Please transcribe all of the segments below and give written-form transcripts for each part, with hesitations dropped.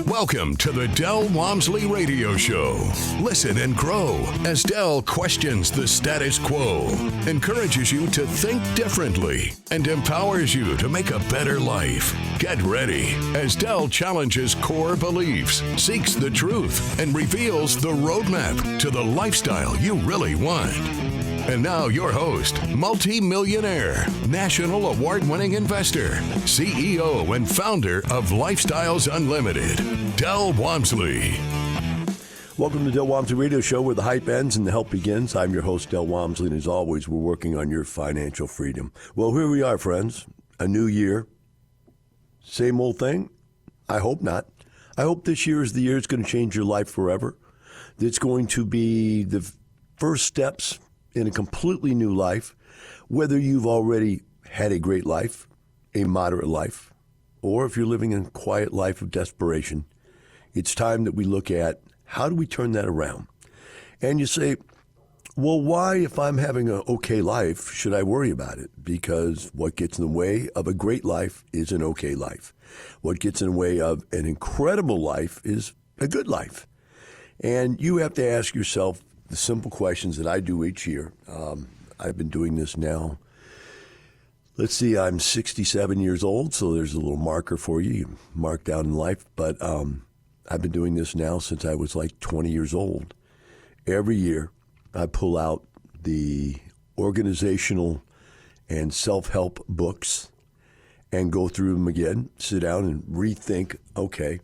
Welcome to the Del Walmsley Radio Show. Listen and grow as Del questions the status quo, encourages you to think differently, and empowers you to make a better life. Get ready as Del challenges core beliefs, seeks the truth, and reveals the roadmap to the lifestyle you really want. And now your host, multi-millionaire, national award-winning investor, CEO and founder of Lifestyles Unlimited, Del Walmsley. Welcome to Del Walmsley Radio Show, where the hype ends and the help begins. I'm your host, Del Walmsley, and as always, we're working on your financial freedom. Well, here we are, friends. A new year. Same old thing? I hope not. I hope this year is the year it's going to change your life forever. It's going to be the first steps in a completely new life, whether you've already had a great life, a moderate life, or if you're living a quiet life of desperation. It's time that we look at how do we turn that around. And you say, well, why, if I'm having an okay life, should I worry about it? Because what gets in the way of a great life is an okay life. What gets in the way of an incredible life is a good life. And you have to ask yourself the simple questions that I do each year. I've been doing this now. Let's see, I'm 67 years old, so there's a little marker for you. You mark down in life. But I've been doing this now since I was like 20 years old. Every year, I pull out the organizational and self-help books and go through them again, sit down and rethink, okay,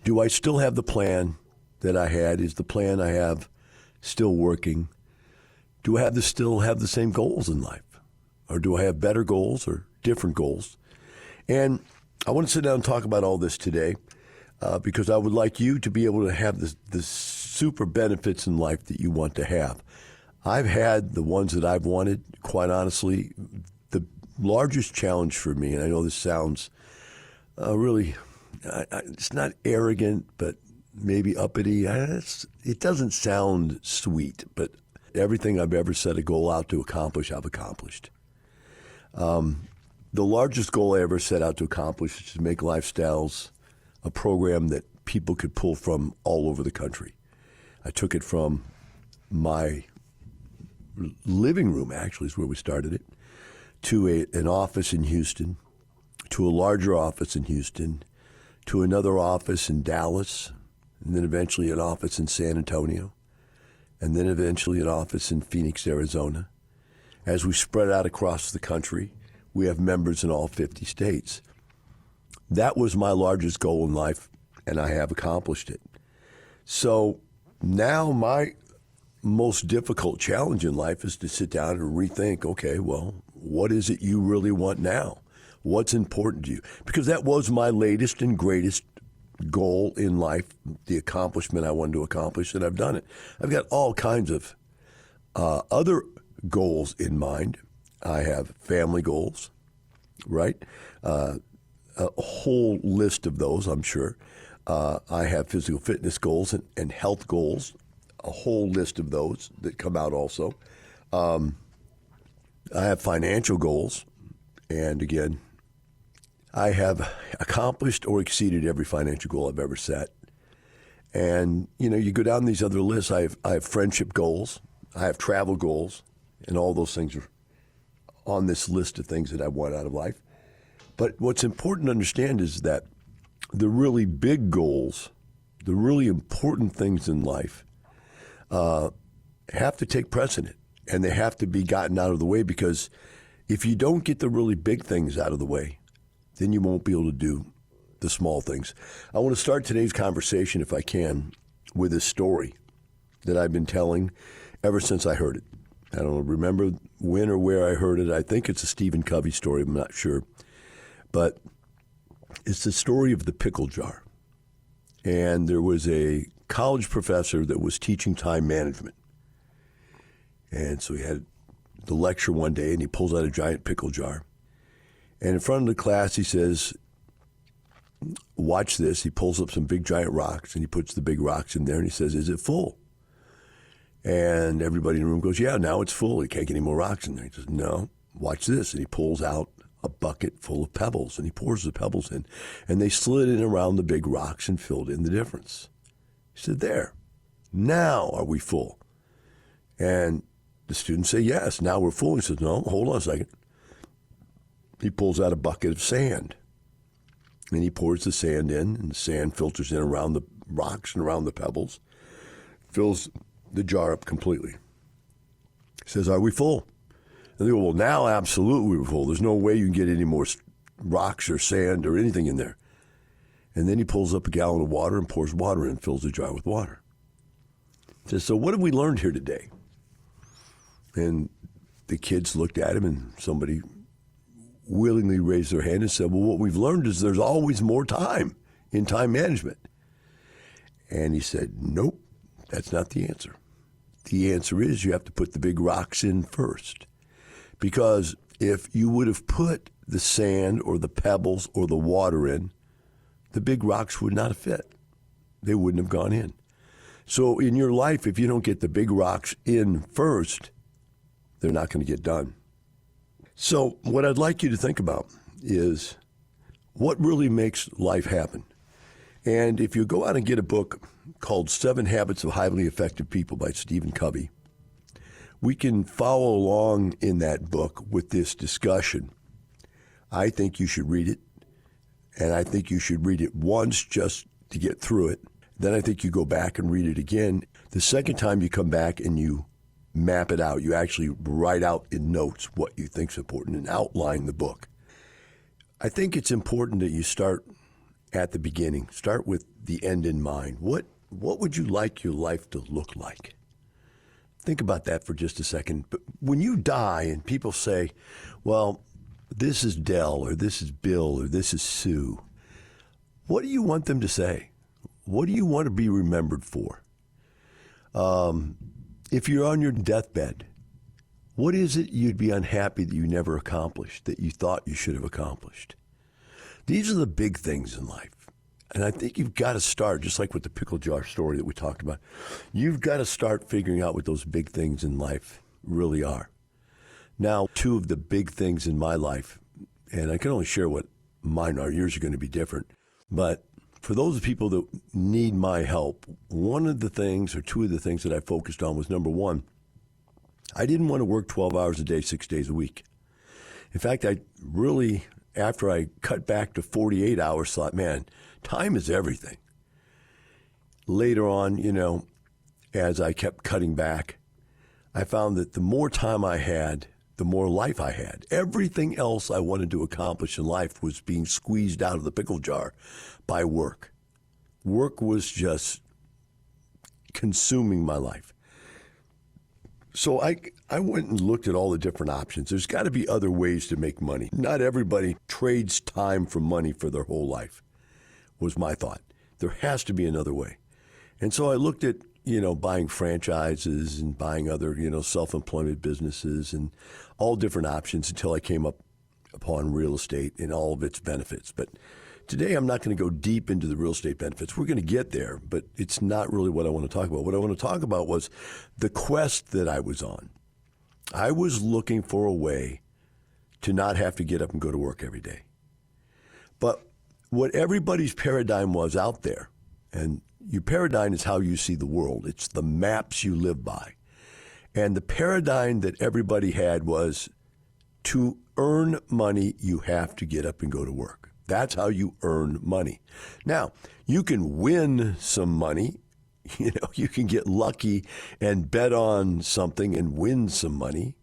do I still have the plan that I had? Is the plan I have still working? Do I still have the same goals in life? Or do I have better goals or different goals? And I want to sit down and talk about all this today because I would like you to be able to have the super benefits in life that you want to have. I've had the ones that I've wanted, quite honestly. The largest challenge for me, and I know this sounds really, it's not arrogant, but maybe uppity. It doesn't sound sweet, but everything I've ever set a goal out to accomplish, I've accomplished. The largest goal I ever set out to accomplish is to make Lifestyles a program that people could pull from all over the country. I took it from my living room, actually, is where we started it, to an office in Houston, to a larger office in Houston, to another office in Dallas, and then eventually an office in San Antonio, and then eventually an office in Phoenix, Arizona. As we spread out across the country, we have members in all 50 states. That was my largest goal in life, and I have accomplished it. So now my most difficult challenge in life is to sit down and rethink, okay, well, what is it you really want now? What's important to you? Because that was my latest and greatest goal in life, the accomplishment I wanted to accomplish, and I've done it. I've got all kinds of other goals in mind. I have family goals, right? A whole list of those, I'm sure. I have physical fitness goals and health goals, a whole list of those that come out also. I have financial goals, and again, I have accomplished or exceeded every financial goal I've ever set. And, you know, you go down these other lists, I have friendship goals, I have travel goals, and all those things are on this list of things that I want out of life. But what's important to understand is that the really big goals, the really important things in life, have to take precedent, and they have to be gotten out of the way, because if you don't get the really big things out of the way, then you won't be able to do the small things. I want to start today's conversation, if I can, with a story that I've been telling ever since I heard it. I don't remember when or where I heard it. I think it's a Stephen Covey story. I'm not sure. But it's the story of the pickle jar. And there was a college professor that was teaching time management. And so he had the lecture one day, and he pulls out a giant pickle jar. And in front of the class, he says, watch this. He pulls up some big giant rocks, and he puts the big rocks in there, and he says, is it full? And everybody in the room goes, yeah, now it's full. You can't get any more rocks in there. He says, no, watch this. And he pulls out a bucket full of pebbles, and he pours the pebbles in, and they slid in around the big rocks and filled in the difference. He said, there, now are we full? And the students say, yes, now we're full. He says, no, hold on a second. He pulls out a bucket of sand, and he pours the sand in, and the sand filters in around the rocks and around the pebbles, fills the jar up completely. He says, are we full? And they go, well, now absolutely we're full. There's no way you can get any more rocks or sand or anything in there. And then he pulls up a gallon of water and pours water in and fills the jar with water. He says, so what have we learned here today? And the kids looked at him, and somebody willingly raised their hand and said, well, what we've learned is there's always more time in time management. And he said, nope, that's not the answer. The answer is you have to put the big rocks in first. Because if you would have put the sand or the pebbles or the water in, the big rocks would not have fit. They wouldn't have gone in. So in your life, if you don't get the big rocks in first, they're not going to get done. So what I'd like you to think about is what really makes life happen. And if you go out and get a book called 7 Habits of Highly Effective People by Stephen Covey, we can follow along in that book with this discussion. I think you should read it, and I think you should read it once just to get through it. Then I think you go back and read it again. The second time you come back and you map it out, you actually write out in notes what you think is important and outline the book. I think it's important that you start at the beginning. Start with the end in mind. What would you like your life to look like? Think about that for just a second. But when you die and people say, well, this is Del, or this is Bill, or this is Sue, what do you want them to say? What do you want to be remembered for? If you're on your deathbed, what is it you'd be unhappy that you never accomplished, that you thought you should have accomplished? These are the big things in life. And I think you've got to start, just like with the pickle jar story that we talked about, you've got to start figuring out what those big things in life really are. Now, 2 of the big things in my life, and I can only share what mine are, yours are going to be different, but for those people that need my help, one of the things or 2 of the things that I focused on was, number 1, I didn't want to work 12 hours a day, 6 days a week. In fact, I really, after I cut back to 48 hours, thought, man, time is everything. Later on, as I kept cutting back, I found that the more time I had, the more life I had. Everything else I wanted to accomplish in life was being squeezed out of the pickle jar by work. Work was just consuming my life. So I went and looked at all the different options. There's got to be other ways to make money. Not everybody trades time for money for their whole life, was my thought. There has to be another way. And so I looked at, buying franchises and buying other, self-employment businesses and all different options until I came upon real estate and all of its benefits. But today I'm not going to go deep into the real estate benefits. We're going to get there, but it's not really what I want to talk about. What I want to talk about was the quest that I was on. I was looking for a way to not have to get up and go to work every day. But what everybody's paradigm was out there, and your paradigm is how you see the world. It's the maps you live by. And the paradigm that everybody had was to earn money, you have to get up and go to work. That's how you earn money. Now, you can win some money. You can get lucky and bet on something and win some money.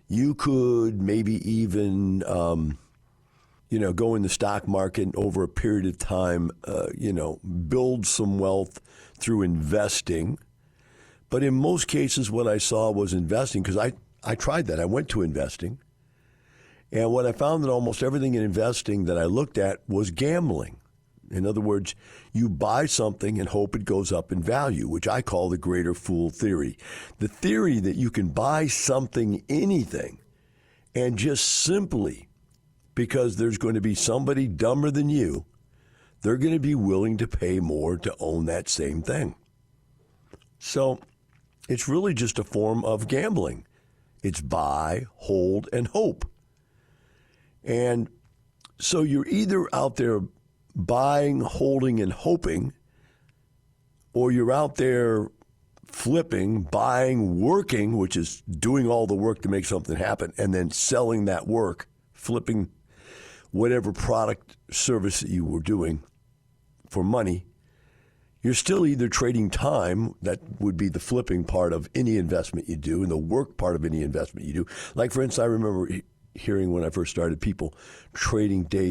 You could maybe even, go in the stock market and over a period of time, build some wealth through investing. But in most cases, what I saw was investing, because I tried that. I went to investing. And what I found that almost everything in investing that I looked at was gambling. In other words, you buy something and hope it goes up in value, which I call the greater fool theory. The theory that you can buy something, anything, and just simply because there's going to be somebody dumber than you, they're going to be willing to pay more to own that same thing. So it's really just a form of gambling. It's buy, hold, and hope. And so you're either out there buying, holding, and hoping, or you're out there flipping, buying, working, which is doing all the work to make something happen, and then selling that work, flipping whatever product, service that you were doing for money. You're still either trading time, that would be the flipping part of any investment you do, and the work part of any investment you do. Like, for instance, I remember hearing when I first started people trading day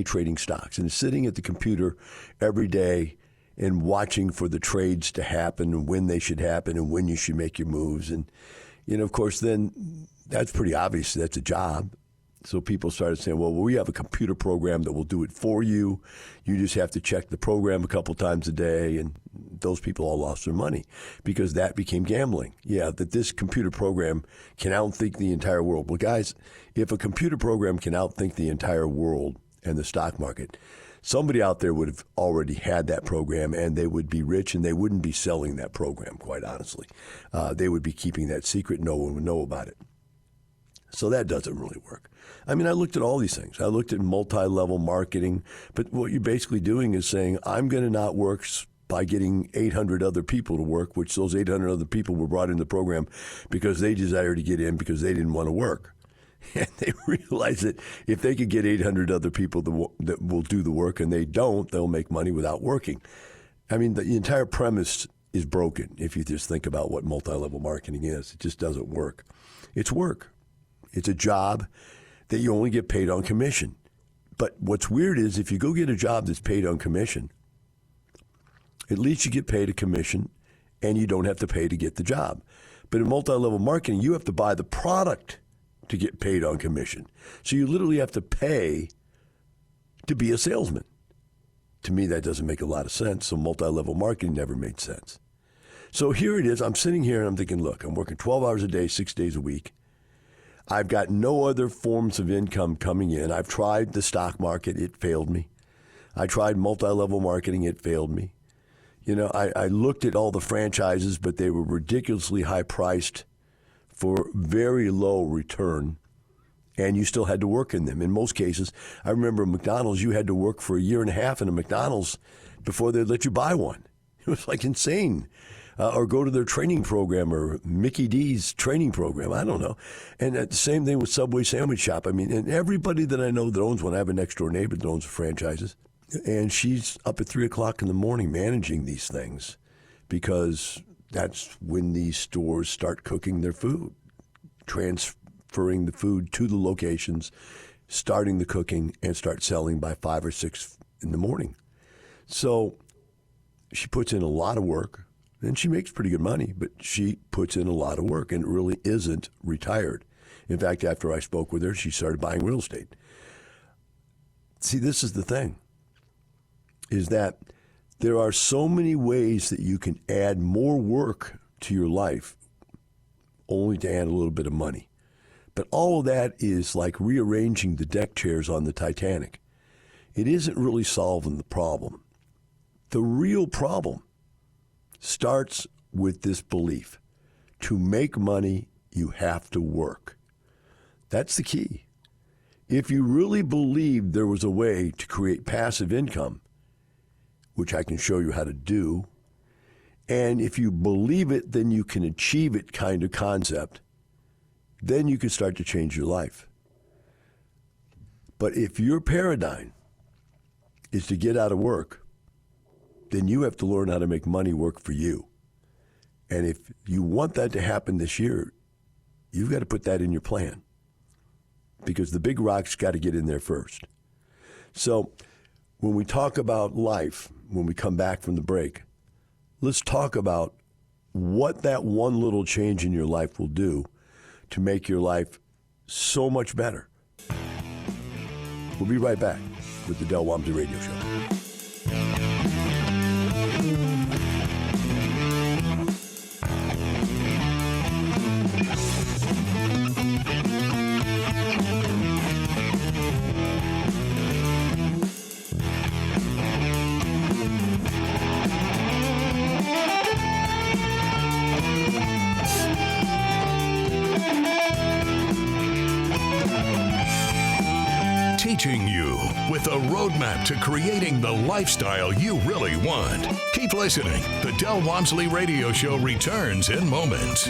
trading stocks, and sitting at the computer every day and watching for the trades to happen and when they should happen and when you should make your moves. And, of course, then that's pretty obvious. That's a job. So people started saying, well, we have a computer program that will do it for you. You just have to check the program a couple times a day. And those people all lost their money because that became gambling. Yeah, that this computer program can outthink the entire world. Well, guys, if a computer program can outthink the entire world and the stock market, somebody out there would have already had that program, and they would be rich, and they wouldn't be selling that program, quite honestly. They would be keeping that secret. No one would know about it. So that doesn't really work. I mean, I looked at all these things. I looked at multi-level marketing, but what you're basically doing is saying, I'm going to not work by getting 800 other people to work, which those 800 other people were brought in the program because they desired to get in because they didn't want to work. And they realize that if they could get 800 other people that will do the work and they don't, they'll make money without working. I mean, the entire premise is broken if you just think about what multi-level marketing is. It just doesn't work. It's work. It's a job that you only get paid on commission. But what's weird is if you go get a job that's paid on commission, at least you get paid a commission and you don't have to pay to get the job. But in multi-level marketing, you have to buy the product to get paid on commission. So you literally have to pay to be a salesman. To me, that doesn't make a lot of sense. So multi-level marketing never made sense. So here it is. I'm sitting here and I'm thinking, look, I'm working 12 hours a day, 6 days a week. I've got no other forms of income coming in. I've tried the stock market. It failed me. I tried multi-level marketing. It failed me. I looked at all the franchises, but they were ridiculously high priced for very low return, and you still had to work in them. In most cases, I remember McDonald's, you had to work for a year and a half in a McDonald's before they'd let you buy one. It was like insane. Or go to their training program or Mickey D's training program. I don't know. And the same thing with Subway Sandwich Shop. I mean, and everybody that I know that owns one, I have a next door neighbor that owns franchises, and she's up at 3 o'clock in the morning managing these things because that's when these stores start cooking their food, transferring the food to the locations, starting the cooking, and start selling by 5 or 6 in the morning. So she puts in a lot of work. And she makes pretty good money, but she puts in a lot of work and really isn't retired. In fact, after I spoke with her, she started buying real estate. See, this is the thing, is that there are so many ways that you can add more work to your life only to add a little bit of money. But all of that is like rearranging the deck chairs on the Titanic. It isn't really solving the problem. The real problem starts with this belief. To make money, you have to work. That's the key. If you really believed there was a way to create passive income, which I can show you how to do, and if you believe it, then you can achieve it kind of concept, then you can start to change your life. But if your paradigm is to get out of work, then you have to learn how to make money work for you. And if you want that to happen this year, you've got to put that in your plan because the big rock's got to get in there first. So when we talk about life, when we come back from the break, let's talk about what that one little change in your life will do to make your life so much better. We'll be right back with the Del Walmsley Radio Show. roadmap to creating the lifestyle you really want. Keep listening. The Del Walmsley Radio Show returns in moments.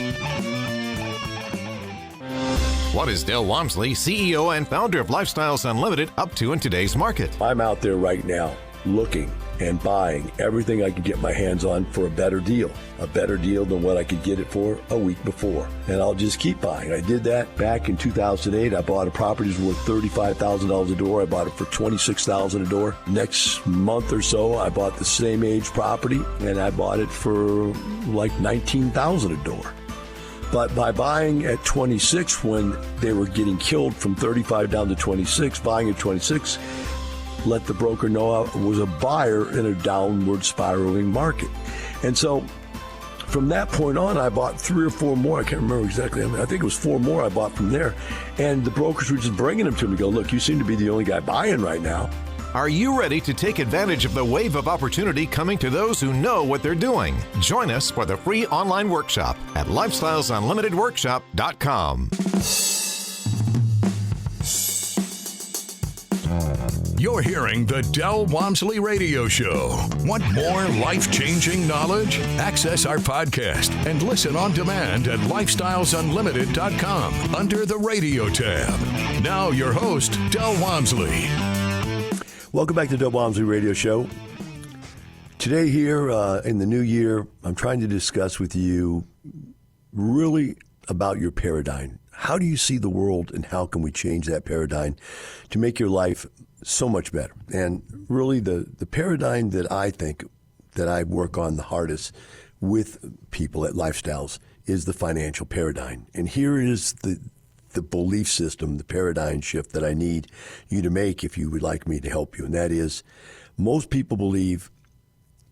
What is Del Walmsley, CEO and founder of Lifestyles Unlimited, up to in today's market? I'm out there right now looking and buying everything I can get my hands on for a better deal than what I could get it for a week before. And I'll just keep buying. I did that back in 2008. I bought a property that was worth $35,000 a door. I bought it for $26,000 a door. Next month or so, I bought the same age property, and I bought it for like $19,000 a door. But by buying at 26 when they were getting killed from 35 down to 26, buying at 26, let the broker know I was a buyer in a downward spiraling market. And so from that point on, I bought 3 or 4 more. I can't remember exactly. I think it was 4 more I bought from there. And the brokers were just bringing them to me, go, look, you seem to be the only guy buying right now. Are you ready to take advantage of the wave of opportunity coming to those who know what they're doing? Join us for the free online workshop at lifestylesunlimitedworkshop.com. You're hearing the Del Walmsley Radio Show. Want more life-changing knowledge? Access our podcast and listen on demand at lifestylesunlimited.com under the radio tab. Now your host, Del Walmsley. Welcome back to the Del Walmsley Radio Show. Today here in the new year, I'm trying to discuss with you really about your paradigm. How do you see the world, and how can we change that paradigm to make your life so much better? And really the paradigm that I think that I work on the hardest with people at Lifestyles is the financial paradigm. And here is the belief system, the paradigm shift that I need you to make if you would like me to help you. And that is, most people believe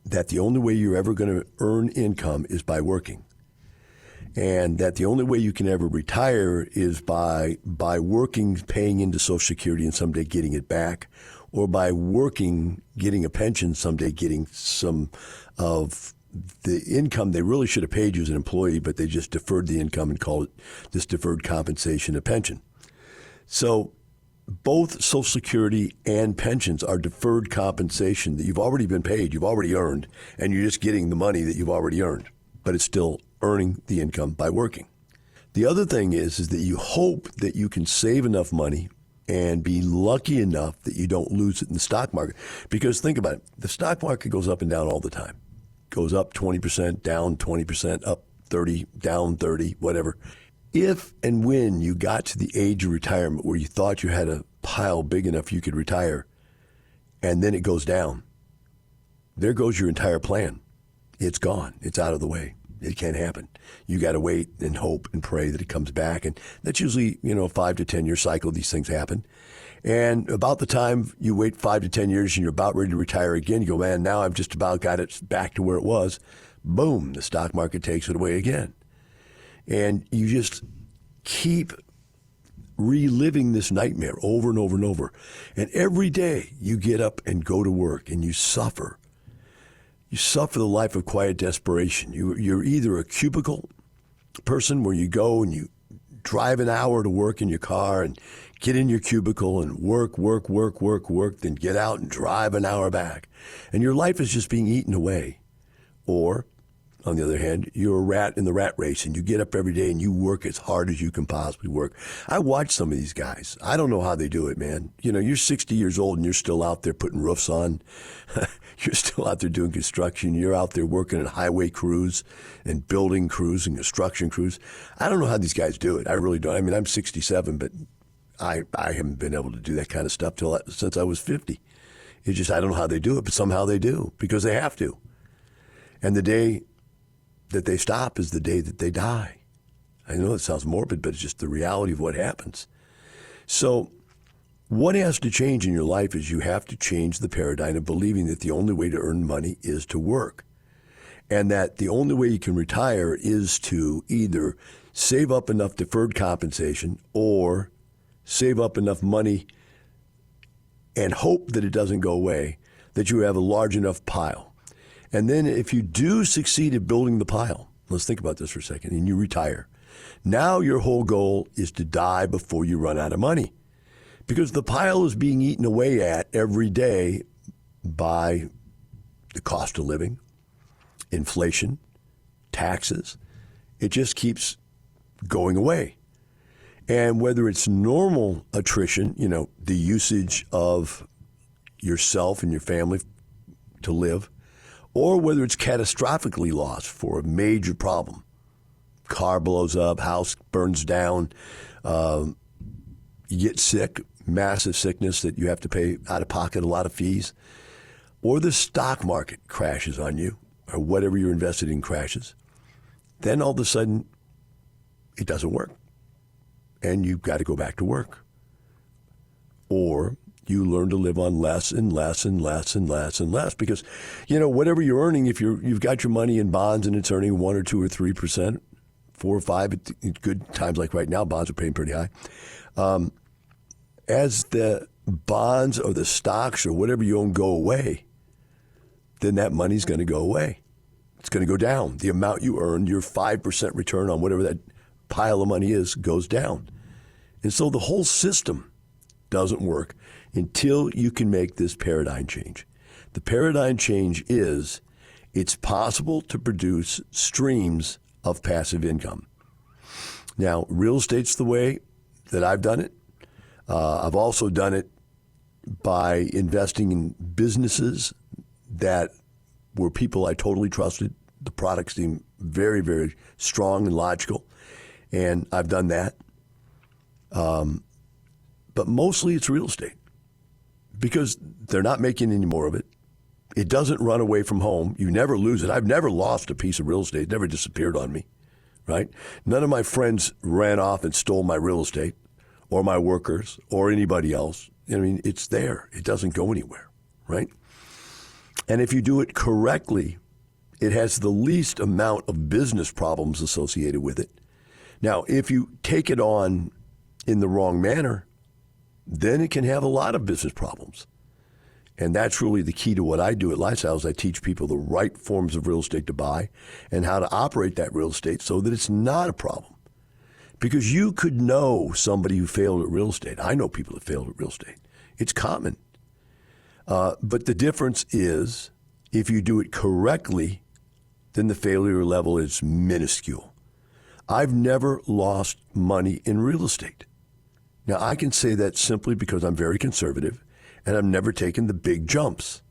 that the only way you're ever going to earn income is by working. And that the only way you can ever retire is by working, paying into Social Security and someday getting it back, or by working, getting a pension, someday getting some of the income they really should have paid you as an employee, but they just deferred the income and called it this deferred compensation a pension. So both Social Security and pensions are deferred compensation that you've already been paid, you've already earned, and you're just getting the money that you've already earned, but it's still earning the income by working. The other thing is that you hope that you can save enough money and be lucky enough that you don't lose it in the stock market. Because think about it, the stock market goes up and down all the time. Goes up 20%, down 20%, up 30, down 30, whatever. If and when you got to the age of retirement where you thought you had a pile big enough you could retire, and then it goes down, there goes your entire plan. It's gone. It's out of the way. It can't happen. You got to wait and hope and pray that it comes back. And that's usually, a 5 to 10 year cycle. These things happen. And about the time you wait 5 to 10 years and you're about ready to retire again, you go, man, now I've just about got it back to where it was. Boom, the stock market takes it away again. And you just keep reliving this nightmare over and over and over. And every day you get up and go to work and you suffer. You suffer the life of quiet desperation. You're either a cubicle person where you go and you drive an hour to work in your car and get in your cubicle and work, then get out and drive an hour back. And your life is just being eaten away. Or, on the other hand, you're a rat in the rat race and you get up every day and you work as hard as you can possibly work. I watch some of these guys. I don't know how they do it, man. You're 60 years old and you're still out there putting roofs on. You're still out there doing construction. You're out there working in highway crews and building crews and construction crews. I don't know how these guys do it. I really don't. I mean, I'm 67, but I haven't been able to do that kind of stuff since I was 50. It's just I don't know how they do it, but somehow they do because they have to. And the day that they stop is the day that they die. I know it sounds morbid, but it's just the reality of what happens. So what has to change in your life is you have to change the paradigm of believing that the only way to earn money is to work. And that the only way you can retire is to either save up enough deferred compensation or save up enough money and hope that it doesn't go away, that you have a large enough pile. And then if you do succeed at building the pile, let's think about this for a second, and you retire. Now your whole goal is to die before you run out of money. Because the pile is being eaten away at every day by the cost of living, inflation, taxes. It just keeps going away. And whether it's normal attrition, the usage of yourself and your family to live, or whether it's catastrophically lost for a major problem. Car blows up, house burns down, you get sick, massive sickness that you have to pay out of pocket a lot of fees, or the stock market crashes on you, or whatever you're invested in crashes, then all of a sudden it doesn't work. And you've got to go back to work. Or you learn to live on less and less and less and less and less because, whatever you're earning, if you've got your money in bonds and it's earning 1 or 2 or 3%, 4 or 5, at good times like right now, bonds are paying pretty high. As the bonds or the stocks or whatever you own go away, then that money's going to go away. It's going to go down. The amount you earn, your 5% return on whatever that pile of money is, goes down. And so the whole system doesn't work until you can make this paradigm change. The paradigm change is it's possible to produce streams of passive income. Now, real estate's the way that I've done it. I've also done it by investing in businesses that were people I totally trusted. The products seemed very, very strong and logical, and I've done that. But mostly it's real estate because they're not making any more of it. It doesn't run away from home. You never lose it. I've never lost a piece of real estate. It never disappeared on me, right? None of my friends ran off and stole my real estate or my workers or anybody else. I mean, it's there. It doesn't go anywhere, right? And if you do it correctly, it has the least amount of business problems associated with it. Now, if you take it on in the wrong manner, then it can have a lot of business problems. And that's really the key to what I do at Lifestyle is I teach people the right forms of real estate to buy and how to operate that real estate so that it's not a problem. Because you could know somebody who failed at real estate. I know people that failed at real estate. It's common. But the difference is if you do it correctly, then the failure level is minuscule. I've never lost money in real estate. Now, I can say that simply because I'm very conservative and I've never taken the big jumps,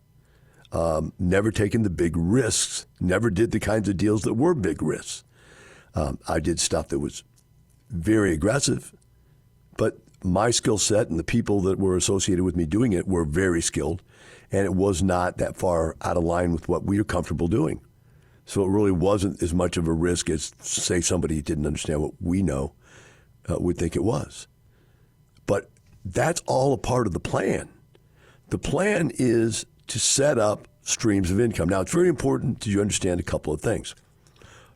never taken the big risks, never did the kinds of deals that were big risks. I did stuff that was very aggressive, but my skill set and the people that were associated with me doing it were very skilled, and it was not that far out of line with what we are comfortable doing. So it really wasn't as much of a risk as, say, somebody who didn't understand what we know would think it was. But that's all a part of the plan. The plan is to set up streams of income. Now, it's very important that you understand a couple of things.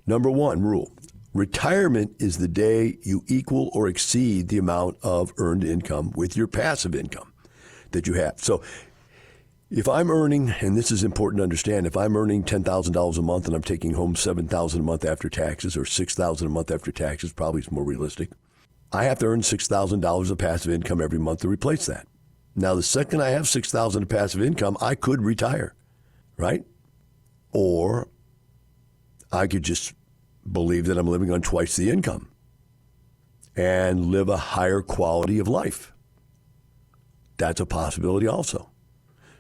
Number one rule, retirement is the day you equal or exceed the amount of earned income with your passive income that you have. So if I'm earning, and this is important to understand, if I'm earning $10,000 a month and I'm taking home $7,000 a month after taxes or $6,000 a month after taxes, probably it's more realistic, I have to earn $6,000 of passive income every month to replace that. Now, the second I have $6,000 of passive income, I could retire, right? Or I could just believe that I'm living on twice the income and live a higher quality of life. That's a possibility also.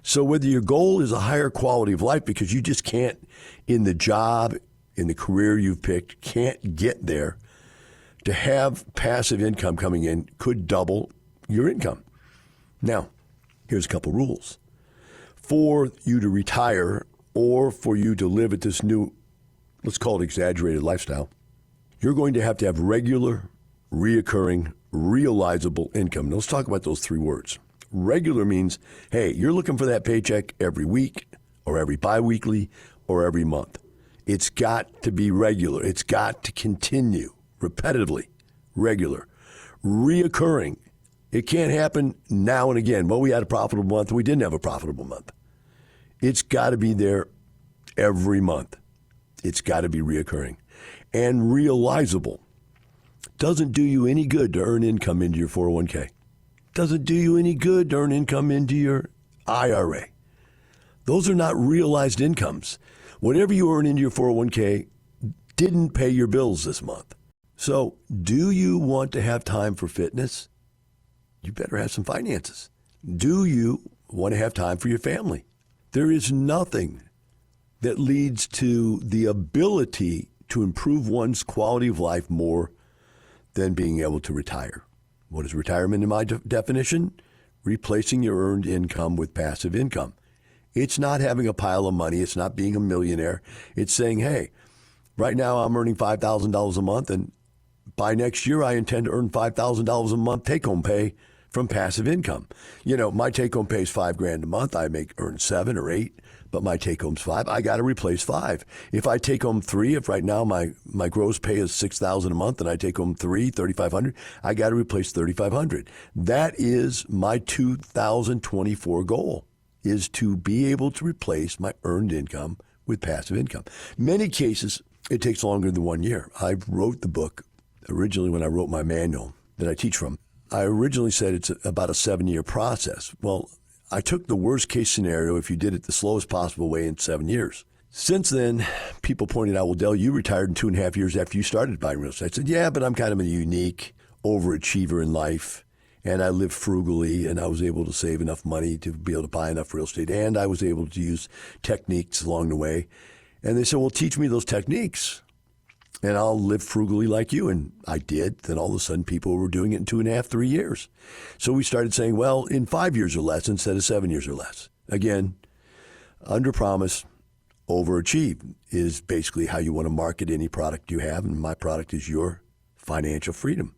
So whether your goal is a higher quality of life because you just can't, in the job, in the career you've picked, can't get there, to have passive income coming in could double your income. Now, here's a couple rules. For you to retire or for you to live at this new, let's call it exaggerated lifestyle, you're going to have regular, reoccurring, realizable income. Now, let's talk about those three words. Regular means, hey, you're looking for that paycheck every week or every biweekly or every month. It's got to be regular. It's got to continue repetitively, regular. Reoccurring. It can't happen now and again. Well, we had a profitable month. We didn't have a profitable month. It's got to be there every month. It's got to be reoccurring. And realizable. Doesn't do you any good to earn income into your 401k. doesn't do you any good to earn income into your IRA. Those are not realized incomes. Whatever you earn into your 401k didn't pay your bills this month. So do you want to have time for fitness? You better have some finances. Do you want to have time for your family? There is nothing that leads to the ability to improve one's quality of life more than being able to retire. What is retirement in my definition? Replacing your earned income with passive income. It's not having a pile of money. It's not being a millionaire. It's saying, hey, right now I'm earning $5,000 a month, and by next year I intend to earn $5,000 a month take-home pay from passive income. My take-home pay is $5,000 a month. I earn 7 or 8, but my take-home's 5. I got to replace 5. If I take home 3, if right now my gross pay is $6,000 a month and I take home 3, $3,500, I got to replace $3,500. That is my 2024 goal, is to be able to replace my earned income with passive income. Many cases, it takes longer than 1 year. I wrote the book originally when I wrote my manual that I teach from. I originally said it's about a 7-year process. Well, I took the worst case scenario if you did it the slowest possible way in 7 years. Since then, people pointed out, well, Del, you retired in 2.5 years after you started buying real estate. I said, yeah, but I'm kind of a unique overachiever in life, and I live frugally, and I was able to save enough money to be able to buy enough real estate, and I was able to use techniques along the way. And they said, well, teach me those techniques, and I'll live frugally like you. And I did. Then all of a sudden, people were doing it in 2.5, 3 years. So we started saying, well, in 5 years or less instead of 7 years or less. Again, under promise, overachieve is basically how you want to market any product you have. And my product is your financial freedom.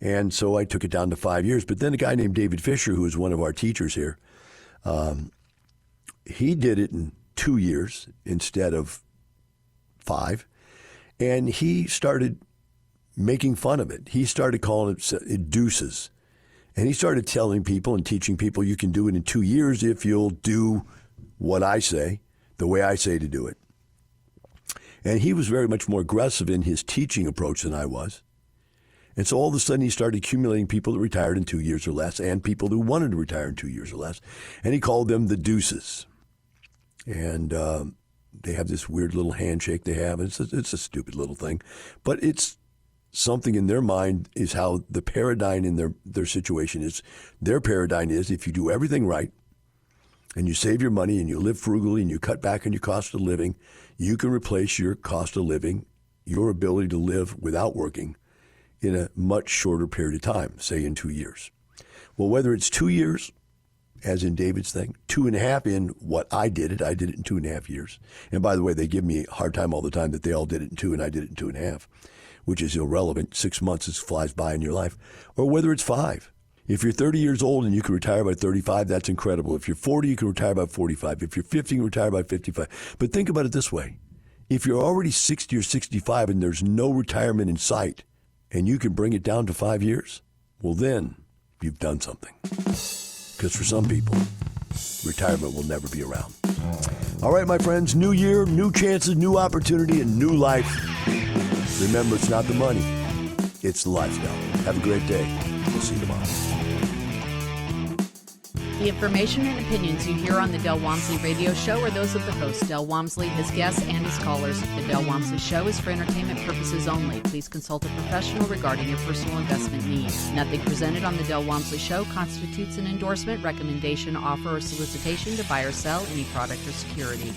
And so I took it down to 5 years. But then a guy named David Fisher, who is one of our teachers here, he did it in 2 years instead of 5. And he started making fun of it. He started calling it deuces. And he started telling people and teaching people you can do it in 2 years if you'll do what I say, the way I say to do it. And he was very much more aggressive in his teaching approach than I was. And so all of a sudden he started accumulating people that retired in 2 years or less and people who wanted to retire in 2 years or less. And he called them the deuces. And they have this weird little handshake they have. It's a stupid little thing. But it's something in their mind is how the paradigm in their situation is. Their paradigm is if you do everything right and you save your money and you live frugally and you cut back on your cost of living, you can replace your cost of living, your ability to live without working, in a much shorter period of time, say in 2 years. Well, whether it's 2 years, as in David's thing, 2.5 in what I did it in 2.5 years. And by the way, they give me a hard time all the time that they all did it in 2 and I did it in 2.5, which is irrelevant. 6 months flies by in your life. Or whether it's 5. If you're 30 years old and you can retire by 35, that's incredible. If you're 40, you can retire by 45. If you're 50, you can retire by 55. But think about it this way. If you're already 60 or 65 and there's no retirement in sight and you can bring it down to 5 years, well then you've done something. Because for some people, retirement will never be around. All right, my friends, new year, new chances, new opportunity, and new life. Remember, it's not the money, it's the lifestyle. Have a great day. We'll see you tomorrow. The information and opinions you hear on the Del Walmsley Radio Show are those of the host, Del Walmsley, his guests, and his callers. The Del Walmsley Show is for entertainment purposes only. Please consult a professional regarding your personal investment needs. Nothing presented on the Del Walmsley Show constitutes an endorsement, recommendation, offer, or solicitation to buy or sell any product or security.